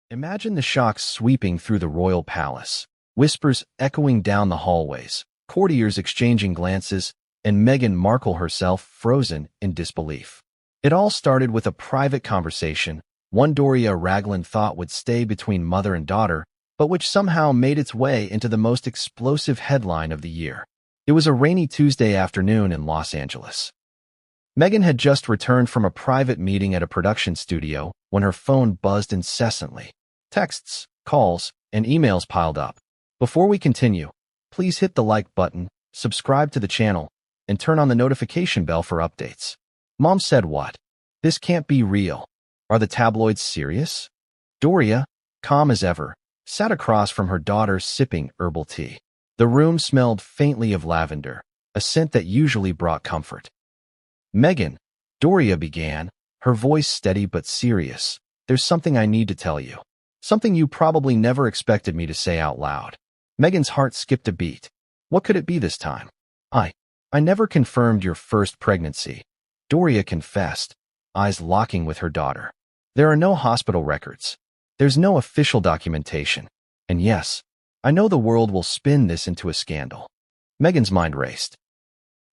Imagine the shock sweeping through the royal palace, whispers echoing down the hallways, courtiers exchanging glances, and Meghan Markle herself frozen in disbelief. It all started with a private conversation, one Doria Ragland thought would stay between mother and daughter, but which somehow made its way into the most explosive headline of the year. It was a rainy Tuesday afternoon in Los Angeles. Meghan had just returned from a private meeting at a production studio when her phone buzzed incessantly. Texts, calls, and emails piled up. Before we continue, please hit the like button, subscribe to the channel, and turn on the notification bell for updates. Mom said what? This can't be real. Are the tabloids serious? Doria, calm as ever, sat across from her daughter sipping herbal tea. The room smelled faintly of lavender, a scent that usually brought comfort. Meghan, Doria began, her voice steady but serious. There's something I need to tell you. Something you probably never expected me to say out loud. Meghan's heart skipped a beat. What could it be this time? I never confirmed your first pregnancy, Doria confessed, eyes locking with her daughter. There are no hospital records. There's no official documentation. And yes, I know the world will spin this into a scandal. Meghan's mind raced.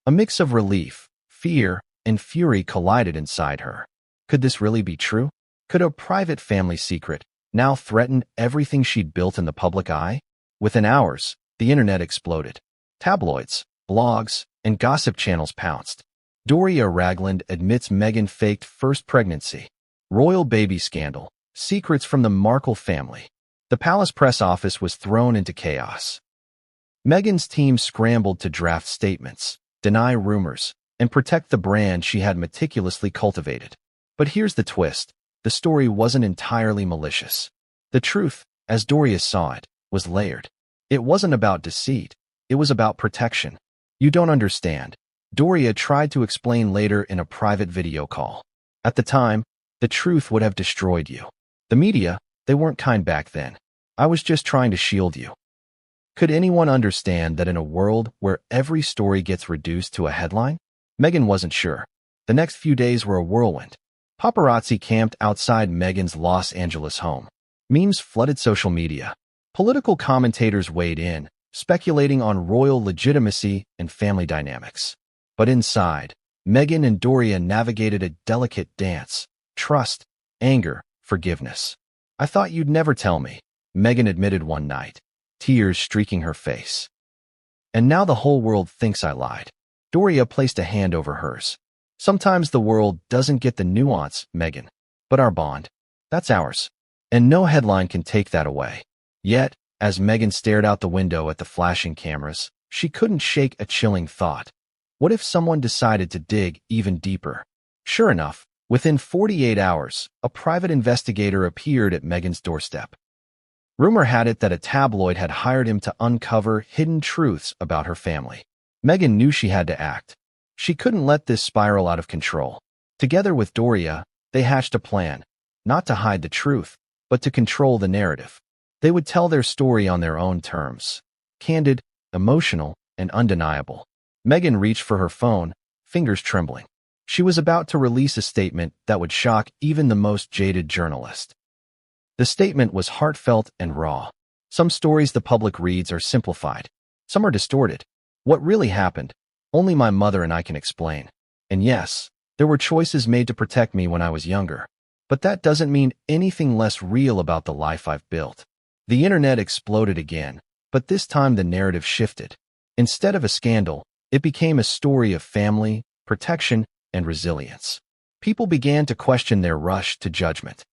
A mix of relief, fear, and fury collided inside her. Could this really be true? Could a private family secret now threaten everything she'd built in the public eye? Within hours, the internet exploded. Tabloids, blogs, and gossip channels pounced. Doria Ragland admits Meghan faked first pregnancy. Royal baby scandal. Secrets from the Markle family. The palace press office was thrown into chaos. Meghan's team scrambled to draft statements, deny rumors, and protect the brand she had meticulously cultivated. But here's the twist. The story wasn't entirely malicious. The truth, as Doria saw it, was layered. It wasn't about deceit. It was about protection. You don't understand, Doria tried to explain later in a private video call. At the time, the truth would have destroyed you. The media, they weren't kind back then. I was just trying to shield you. Could anyone understand that in a world where every story gets reduced to a headline? Meghan wasn't sure. The next few days were a whirlwind. Paparazzi camped outside Meghan's Los Angeles home. Memes flooded social media. Political commentators weighed in, speculating on royal legitimacy and family dynamics. But inside, Meghan and Doria navigated a delicate dance. Trust, anger, forgiveness. I thought you'd never tell me, Meghan admitted one night, tears streaking her face. And now the whole world thinks I lied. Doria placed a hand over hers. Sometimes the world doesn't get the nuance, Meghan. But our bond, that's ours. And no headline can take that away. Yet, as Meghan stared out the window at the flashing cameras, she couldn't shake a chilling thought. What if someone decided to dig even deeper? Sure enough, within 48 hours, a private investigator appeared at Meghan's doorstep. Rumor had it that a tabloid had hired him to uncover hidden truths about her family. Meghan knew she had to act. She couldn't let this spiral out of control. Together with Doria, they hatched a plan, not to hide the truth, but to control the narrative. They would tell their story on their own terms. Candid, emotional, and undeniable. Meghan reached for her phone, fingers trembling. She was about to release a statement that would shock even the most jaded journalist. The statement was heartfelt and raw. Some stories the public reads are simplified. Some are distorted. What really happened, only my mother and I can explain. And yes, there were choices made to protect me when I was younger. But that doesn't mean anything less real about the life I've built. The internet exploded again, but this time the narrative shifted. Instead of a scandal, it became a story of family, protection, and resilience. People began to question their rush to judgment.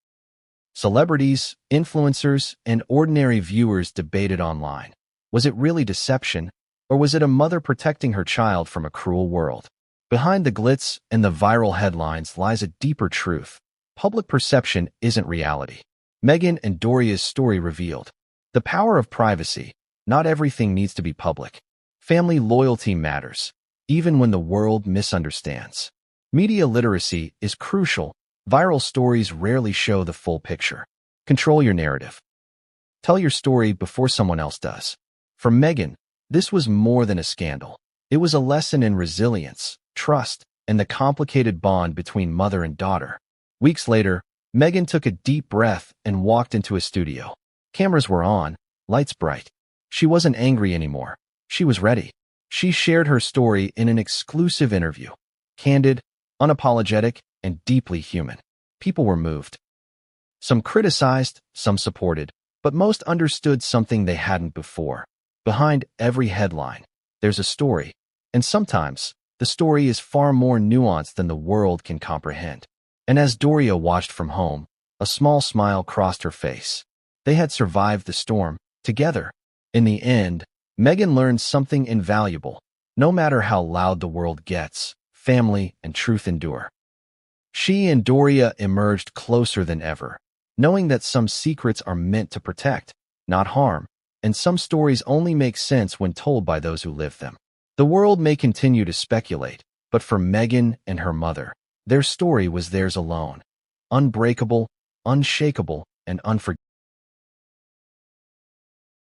Celebrities, influencers, and ordinary viewers debated online. Was it really deception, or was it a mother protecting her child from a cruel world? Behind the glitz and the viral headlines lies a deeper truth. Public perception isn't reality. Meghan and Doria's story revealed the power of privacy. Not everything needs to be public. Family loyalty matters, even when the world misunderstands. Media literacy is crucial. Viral stories rarely show the full picture. Control your narrative. Tell your story before someone else does. For Meghan, this was more than a scandal. It was a lesson in resilience, trust, and the complicated bond between mother and daughter. Weeks later, Meghan took a deep breath and walked into a studio. Cameras were on, lights bright. She wasn't angry anymore. She was ready. She shared her story in an exclusive interview. Candid, unapologetic, and deeply human. People were moved. Some criticized, some supported, but most understood something they hadn't before. Behind every headline, there's a story, and sometimes the story is far more nuanced than the world can comprehend. And as Doria watched from home, a small smile crossed her face. They had survived the storm, together. In the end, Meghan learned something invaluable. No matter how loud the world gets, family and truth endure. She and Doria emerged closer than ever, knowing that some secrets are meant to protect, not harm, and some stories only make sense when told by those who live them. The world may continue to speculate, but for Meghan and her mother, their story was theirs alone. Unbreakable, unshakable, and unforgettable.